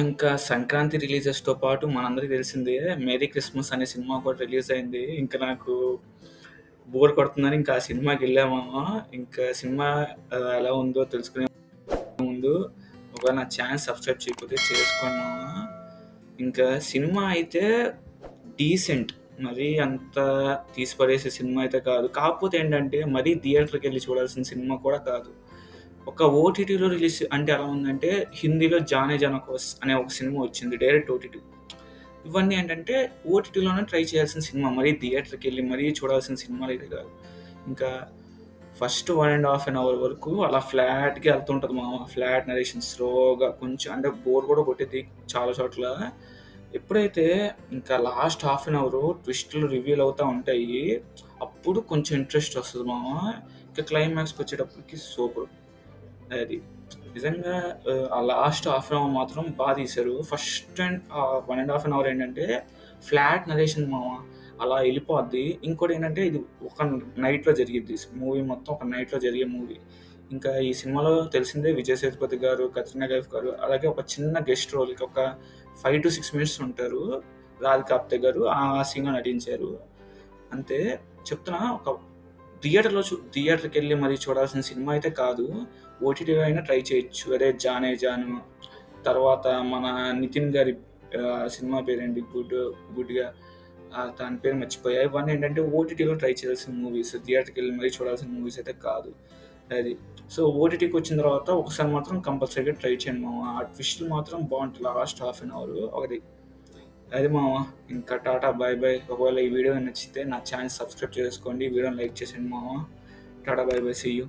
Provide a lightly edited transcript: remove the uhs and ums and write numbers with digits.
ఇంకా సంక్రాంతి రిలీజెస్‌తో పాటు మనందరికి తెలిసిందే 'మేరీ క్రిస్మస్' అనే సినిమా కూడా రిలీజ్ అయింది. ఇంకా నాకు బోర్ కొడుతుందని ఇంకా ఆ సినిమాకెళ్ళాము. ఇంకా సినిమా ఎలా ఉందో తెలుసుకునే ముందు ఒకవేళ నా ఛానెల్ సబ్స్క్రైబ్ చేయకపోతే చేసుకోండి మామ. ఇంకా సినిమా అయితే డీసెంట్. మరీ అంత తీసి పడేసే సినిమా అయితే కాదు. కాకపోతే ఏంటంటే మరీ థియేటర్‌కెళ్ళి చూడాల్సిన సినిమా కూడా కాదు. ఒక ఓటీటీలో రిలీజ్ అంటే ఎలా ఉందంటే హిందీలో 'జానే జానా కోస్' అనే ఒక సినిమా వచ్చింది. Direct OTT. ఇవన్నీ ఏంటంటే ఓటీటీలోనే ట్రై చేయాల్సిన సినిమా. మరీ థియేటర్‌కెళ్ళి మరీ చూడాల్సిన సినిమాలైతే కాదు. ఇంకా ఫస్ట్ 1 ½ అవర్ వరకు అలా ఫ్లాట్‌గా ఎళ్తుంటది మామ. ఫ్లాట్ నరేషన్ స్లోగా కొంచెం అంటే బోర్ కూడా కొట్టిద్ది చాలా చోట్ల. ఎప్పుడైతే ఇంకా లాస్ట్ హాఫ్ అన్ అవరు ట్విస్టులు రివీల్ అవుతా ఉంటాయి. అప్పుడు కొంచెం ఇంట్రెస్ట్ వస్తది మామ. ఇంకా క్లైమాక్స్‌కొచ్చేటప్పటికి సూపర్. అది. నిజంగా ఆ లాస్ట్ హాఫ్ అన్ అవర్ మాత్రం తీశారు. ఫస్ట్ అండ్ 1 ½ అవర్ ఏంటంటే ఫ్లాట్ నరేషన్ మామ. అలా ఎళ్ళిపోద్ది. ఇంకోటేంటంటే ఇది ఒక నైట్‌లో జరిగిద్ది. మూవీ మొత్తం ఒక నైట్‌లో జరిగే మూవీ. ఇంకా ఈ సినిమాలో తెలిసిందే విజయ్ సేతుపతి గారు, కత్రినా కైఫ్ గారు, అలాగే ఒక చిన్న గెస్ట్ రోల్‌కి ఒక 5-6 మినిట్స్ ఉంటారు. రాధిక ఆప్తే గారు ఆ సీన్‌లో నటించారు. అంతే. చెప్తున్నా ఒక థియేటర్‌కెళ్ళి మరి చూడాల్సిన సినిమా అయితే కాదు. ఓటీటీలో అయినా ట్రై చేయొచ్చు. అదే 'జానే జాను' తర్వాత మన నితిన్ గారి సినిమా పేరేంటి 'గుడ్‌గా' దాని పేరు మర్చిపోయా. ఇవన్నీ ఏంటంటే ఓటీటీలో ట్రై చేయాల్సిన మూవీస్. థియేటర్‌కెళ్ళి మరీ చూడాల్సిన మూవీస్ అయితే కాదు. అది. సో, ఓటీటీకొచ్చిన తర్వాత ఒకసారి మాత్రం కంపల్సరీగా ట్రై చేయండి మామ. ఆ ట్విస్టులు మాత్రం బావుంటాయి లాస్ట్ హాఫ్ అన్ అవర్ ఒకటి. అది మామ. ఇంకా టాటా బాయ్ బాయ్. ఒకవేళ ఈ వీడియో నచ్చితే నా ఛానెల్ సబ్స్క్రైబ్ చేసుకోండి. ఈ వీడియోని లైక్ చేసేయండి మామ. Tata bye bye. See you.